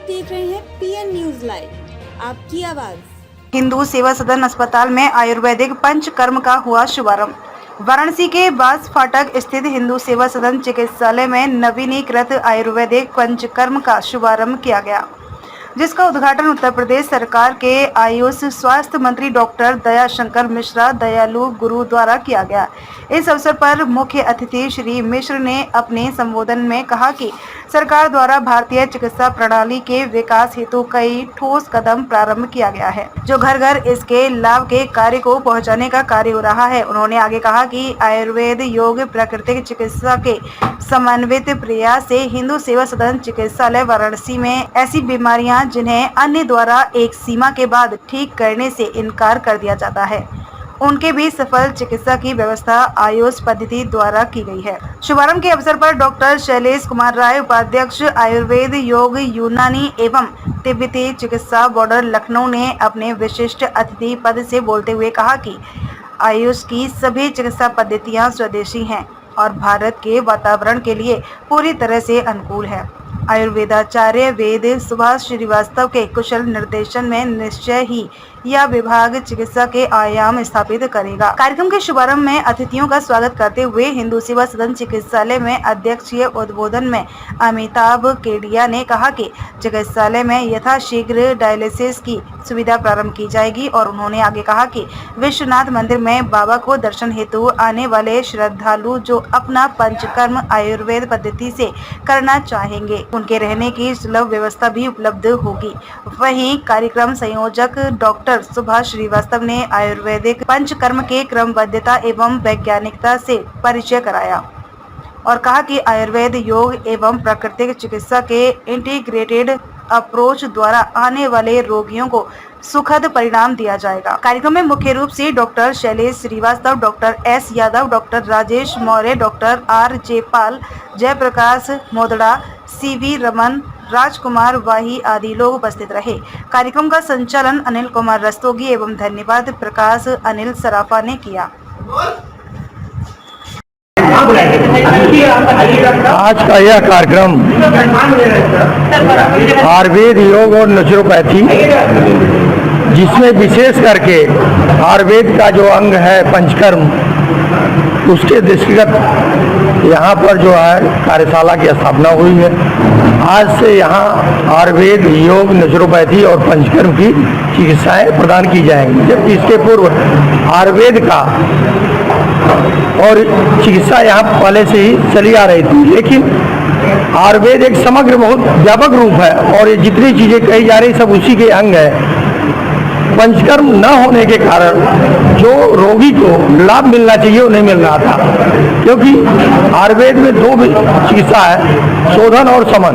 देख रहे हैं पीएन न्यूज लाइव, आपकी आवाज। हिंदू सेवा सदन अस्पताल में आयुर्वेदिक पंचकर्म का हुआ शुभारंभ। वाराणसी के बास फाटक स्थित हिंदू सेवा सदन चिकित्सालय में नवीनीकृत आयुर्वेदिक पंचकर्म का शुभारंभ किया गया, जिसका उद्घाटन उत्तर प्रदेश सरकार के आयुष स्वास्थ्य मंत्री डॉक्टर दयाशंकर मिश्रा दयालु गुरु द्वारा किया गया। इस अवसर पर मुख्य अतिथि श्री मिश्र ने अपने संबोधन में कहा कि सरकार द्वारा भारतीय चिकित्सा प्रणाली के विकास हेतु कई ठोस कदम प्रारंभ किया गया है, जो घर घर इसके लाभ के कार्य को पहुंचाने का कार्य हो रहा है। उन्होंने आगे कहा कि आयुर्वेद योग प्राकृतिक चिकित्सा के समन्वित प्रयास से हिंदू सेवा सदन चिकित्सालय वाराणसी में ऐसी बीमारियां जिन्हें अन्य द्वारा एक सीमा के बाद ठीक करने से इनकार कर दिया जाता है, उनके भी सफल चिकित्सा की व्यवस्था आयुष पद्धति द्वारा की गई है। शुभारंभ के अवसर पर डॉक्टर शैलेश कुमार राय, उपाध्यक्ष आयुर्वेद योग यूनानी एवं तिब्बती चिकित्सा बॉर्डर लखनऊ ने अपने विशिष्ट अतिथि पद से बोलते हुए कहा कि आयुष की सभी चिकित्सा पद्धतियां स्वदेशी हैं और भारत के वातावरण के लिए पूरी तरह से अनुकूल है। आयुर्वेदाचार्य वेद सुभाष श्रीवास्तव के कुशल निर्देशन में निश्चय ही यह विभाग चिकित्सा के आयाम स्थापित करेगा। कार्यक्रम के शुभारंभ में अतिथियों का स्वागत करते हुए हिंदू सेवा सदन चिकित्सालय में अध्यक्षीय उद्बोधन में अमिताभ केडिया ने कहा कि चिकित्सालय में यथाशीघ्र डायलिसिस की सुविधा प्रारंभ की जाएगी और उन्होंने आगे कहा कि विश्वनाथ मंदिर में बाबा को दर्शन हेतु आने वाले श्रद्धालु जो अपना पंचकर्म आयुर्वेद पद्धति से करना चाहेंगे, उनके रहने की सुलभ व्यवस्था भी उपलब्ध होगी। वहीं कार्यक्रम संयोजक डॉक्टर सुभाष श्रीवास्तव ने आयुर्वेदिक पंचकर्म के क्रमबद्धता एवं वैज्ञानिकता से परिचय कराया और कहा कि आयुर्वेद योग एवं प्राकृतिक चिकित्सा के इंटीग्रेटेड अप्रोच द्वारा आने वाले रोगियों को सुखद परिणाम दिया जाएगा। कार्यक्रम में मुख्य रूप से doctor Shailesh Srivastava, doctor S Yadav, doctor Rajesh Maurya, doctor R J Pal, Jaiprakash Modara, C V Raman, Rajkumar Wahi आदि लोग उपस्थित रहे। कार्यक्रम का संचालन अनिल कुमार रस्तोगी एवं धन्यवाद प्रकाश अनिल सराफा ने किया। आज का यह कार्यक्रम आयुर्वेद योग और नेचुरोपैथी, जिसमें विशेष करके आयुर्वेद का जो अंग है पंचकर्म, उसके दृष्टिगत यहाँ पर जो है कार्यशाला की स्थापना हुई है। आज से यहाँ आयुर्वेद योग नेचुरोपैथी और पंचकर्म की चिकित्साएं प्रदान की जाएंगी, जबकि इसके पूर्व आयुर्वेद का और चिकित्सा यहाँ पहले से ही चली आ रही थी, लेकिन आयुर्वेद एक समग्र बहुत व्यापक रूप है और ये जितनी चीज़ें कही जा रही सब उसी के अंग है। पंचकर्म न होने के कारण जो रोगी को लाभ मिलना चाहिए वो नहीं मिल रहा था, क्योंकि आयुर्वेद में दो चिकित्सा है, शोधन और समन।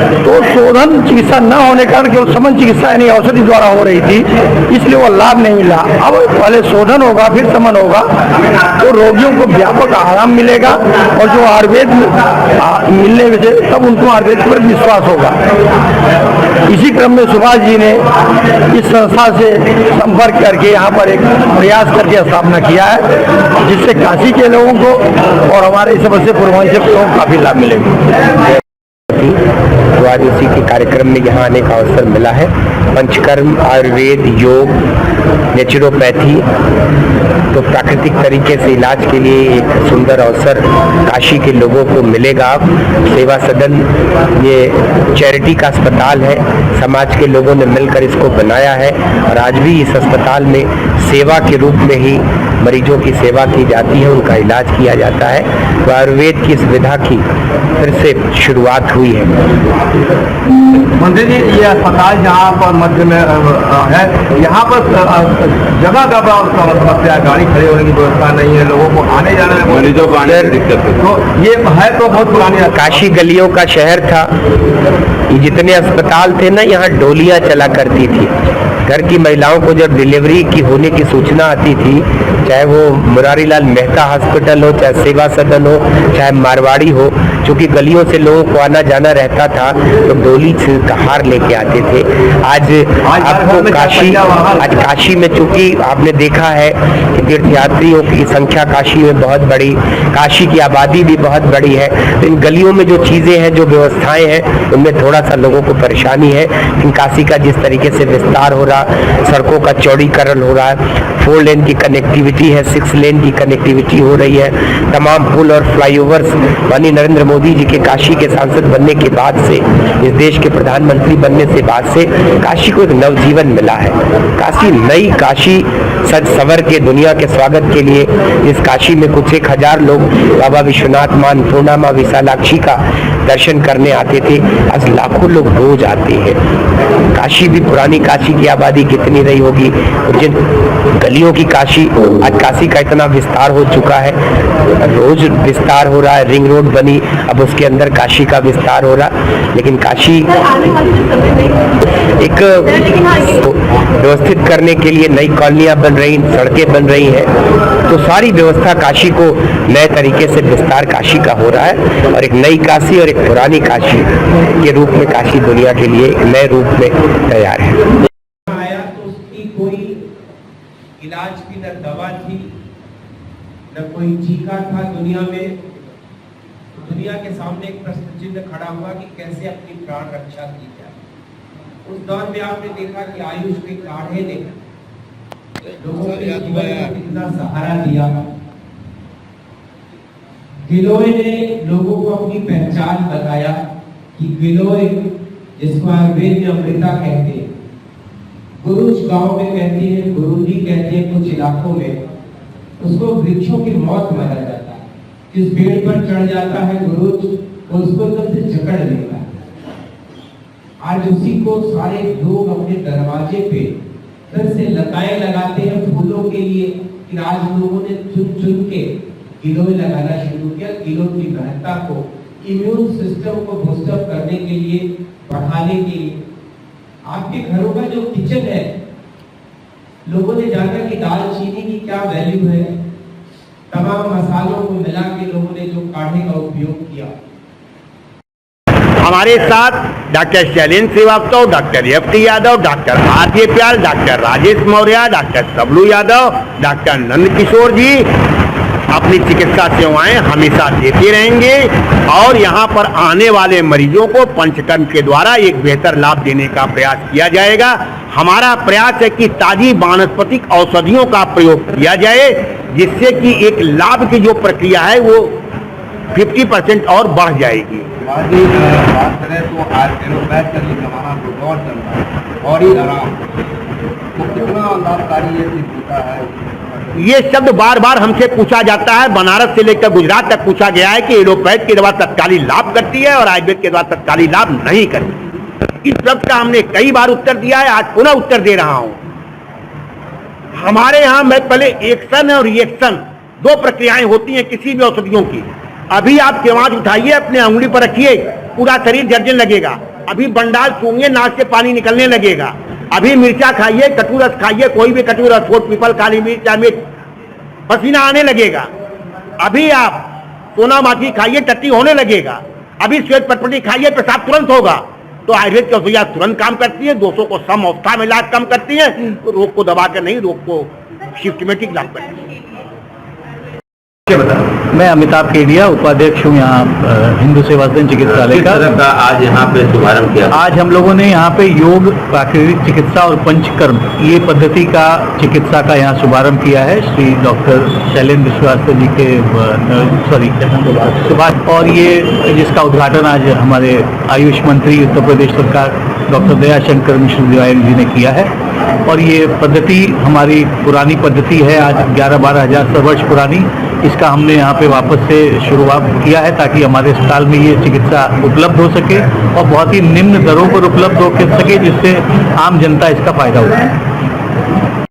तो शोधन चिकित्सा न होने के कारण केवल समन चिकित्सा यानी औषधि द्वारा हो रही थी, इसलिए वो लाभ नहीं मिला। अब पहले शोधन होगा फिर समन होगा तो रोगियों को व्यापक आराम मिलेगा और जो आयुर्वेद मिलने से तब उनको आयुर्वेद पर विश्वास होगा। इसी क्रम में सुभाष जी ने इस संस्था से संपर्क करके यहाँ पर एक प्रयास करके स्थापना किया है, जिससे काशी के लोगों को और हमारे इस समस्या पूर्वांचल के लोगों को काफी लाभ मिलेगा। तो आज उसी के कार्यक्रम में यहाँ आने का अवसर मिला है। पंचकर्म, आयुर्वेद, योग, नेचुरोपैथी, तो प्राकृतिक तरीके से इलाज के लिए एक सुंदर अवसर काशी के लोगों को मिलेगा। सेवा सदन ये चैरिटी का अस्पताल है, समाज के लोगों ने मिलकर इसको बनाया है और आज भी इस अस्पताल में सेवा के रूप में ही मरीजों की सेवा की जाती है, उनका इलाज किया जाता है। तो आयुर्वेद की सुविधा की फिर से शुरुआत हुई है। मंत्री जी, ये अस्पताल जहाँ पर मध्य में है, यहाँ पर जगह का समस्या, गाड़ी खड़े होने की व्यवस्था नहीं है, लोगों को आने जाने में मरीजों को आने में दिक्कत है। तो ये है तो बहुत पुरानी काशी गलियों का शहर था। ये जितने अस्पताल थे ना, यहाँ डोलियाँ चला करती थी। घर की महिलाओं को जब डिलीवरी की होने की सूचना आती थी, चाहे वो मुरारी लाल मेहता हॉस्पिटल हो, चाहे सेवा सदन हो, चाहे मारवाड़ी हो, चूँकि गलियों से लोगों को आना जाना रहता था तो डोली से हार लेके आते थे। आज आपको आज काशी में चूँकि आपने देखा है कि तीर्थयात्रियों की संख्या काशी में बहुत बड़ी, काशी की आबादी भी बहुत बड़ी है, तो इन गलियों में जो चीज़ें हैं, जो व्यवस्थाएं हैं, उनमें थोड़ा सा लोगों को परेशानी है। लेकिन काशी का जिस तरीके से विस्तार हो रहा, सड़कों का चौड़ीकरण हो रहा है, 4 लेन की कनेक्टिविटी है, 6 लेन की कनेक्टिविटी हो रही है, तमाम पुल और फ्लाईओवर्स माननीय नरेंद्र मोदी जी के काशी के सांसद बनने के बाद से, इस देश के प्रधानमंत्री बनने से बाद से काशी को एक नवजीवन मिला है। काशी नई काशी सज सवर के दुनिया के स्वागत के लिए इस काशी में कुछ 1000 लोग बाबा विश्वनाथ मां अन्नपूर्णा मां विशालाक्षी का दर्शन करने आते थे, आज लाखों लोग रोज आते हैं। काशी भी, पुरानी काशी की आबादी कितनी रही होगी, जिन गलियों की काशी, आज काशी का इतना विस्तार हो चुका है, रोज विस्तार हो रहा है, रिंग रोड बनी, अब उसके अंदर काशी का विस्तार हो रहा। लेकिन काशी एक व्यवस्थित करने के लिए नई कॉलोनियां बन रही, सड़कें बन रही हैं, तो सारी व्यवस्था काशी को नए तरीके से विस्तार काशी का हो रहा है और एक नई काशी और एक पुरानी काशी के रूप में काशी दुनिया के लिए एक नए रूप में तैयार है। आया तो उसकी कोई इलाज की न दवा थी, न कोई टीका था दुनिया में। तो दुनिया के सामने एक प्रश्न चिन्ह खड़ा हुआ कि कैसे अपनी प्राण रक्षा की जाए। उस दौर में आपने देखा कि आयुष के काढ़े ने लोगों के जीवन में कितना सहारा दिया। गिलोय ने लोगों को अपनी पहचान बताया कि गिलोय, जिसको आयुर्वेद में अमृता कहते हैं, गुरुज गांव में कहते हैं, गुरुजी कहते हैं कुछ इलाकों में, उसको वृक्षों की मौत माना जाता है। जिस पेड़ पर चढ़ जाता है गुरुज, उसको एकदम से जकड़ लेता है। आज उसी को सारे लोग अपने दरवाजे पे फिर से लताएं लगाते हैं फूलों के लिए, कि आज लोगों ने चुन चुन के गिलोय लगाना शुरू किया। गिलोय की महत्ता को, इम्यून सिस्टम को बूस्टअप करने के लिए, बढ़ाने के लिए। आपके घरों का जो किचन है, लोगों ने जाना कि दालचीनी की क्या वैल्यू है, तमाम मसालों को मिला के लोगों ने जो काढ़े का उपयोग किया। हमारे साथ doctor Shailendra Srivastava, doctor FT Yadav, doctor RJ Pyal, doctor Rajesh Maurya, doctor Sablu Yadav, doctor Nand Kishore ji अपनी चिकित्सा सेवाएं हमेशा देते रहेंगे और यहाँ पर आने वाले मरीजों को पंचकर्म के द्वारा एक बेहतर लाभ देने का प्रयास किया जाएगा। हमारा प्रयास है कि ताजी वानस्पतिक औषधियों का प्रयोग किया जाए, जिससे कि एक लाभ की जो प्रक्रिया है वो 50% और बढ़ जाएगी। बात करें तो आज एलोपैथ का जो जमाना जो दौर चल रहा है, और ही आराम, तो कितना लाभकारी ये सिद्ध होता है? ये शब्द बार बार हमसे पूछा जाता है, बनारस से लेकर गुजरात तक पूछा गया है कि एलोपैथ की दवा तत्कालीन लाभ करती है और आयुर्वेद की दवा तत्कालीन लाभ नहीं करती। इस शब्द का हमने कई बार उत्तर दिया है, आज पुनः उत्तर दे रहा हूं। हमारे यहाँ में पहले एक्शन और रिएक्शन, 2 प्रक्रियाएं होती हैं किसी भी औषधियों की। अभी आप चम्मच उठाइए, अपने अंगुली पर रखिए, पूरा शरीर झरझरने लगेगा। अभी बंडाल सूंघिए, नाक से पानी निकलने लगेगा। अभी मिर्चा खाइए, कटुरस खाइए, कोई भी कटुरस, फोट पीपल, काली मिर्च, चाय, पसीना आने लगेगा। अभी आप सोना माखी खाइए, टट्टी होने लगेगा। अभी श्वेत पटपटी खाइए, पेशाब तुरंत होगा। तो आयुर्वेद की औषधियां तुरंत काम करती है, दोषों को सम अवस्था में इलाज कम करती है, तो रोग को दबा कर नहीं, रोग को सिस्टमेटिक लाभ करती है। मैं अमिताभ केडिया, उपाध्यक्ष हूँ यहाँ हिंदू सेवा सदन चिकित्सालय का। आज यहाँ पे शुभारंभ किया। आज हम लोगों ने यहाँ पे योग, प्राकृतिक चिकित्सा और पंचकर्म, ये पद्धति का चिकित्सा का यहाँ शुभारंभ किया है श्री डॉक्टर शैलेंद्र श्रीवास्तव जी के सुभाष, और ये जिसका उद्घाटन आज हमारे आयुष मंत्री उत्तर प्रदेश सरकार डॉक्टर दयाशंकर मिश्र जी ने किया है। और ये पद्धति हमारी पुरानी पद्धति है, आज 11-12 हज़ार वर्ष पुरानी। इसका हमने यहाँ पे वापस से शुरुआत किया है ताकि हमारे अस्पताल में ये चिकित्सा उपलब्ध हो सके और बहुत ही निम्न दरों पर उपलब्ध हो सके, जिससे आम जनता इसका फायदा उठाए।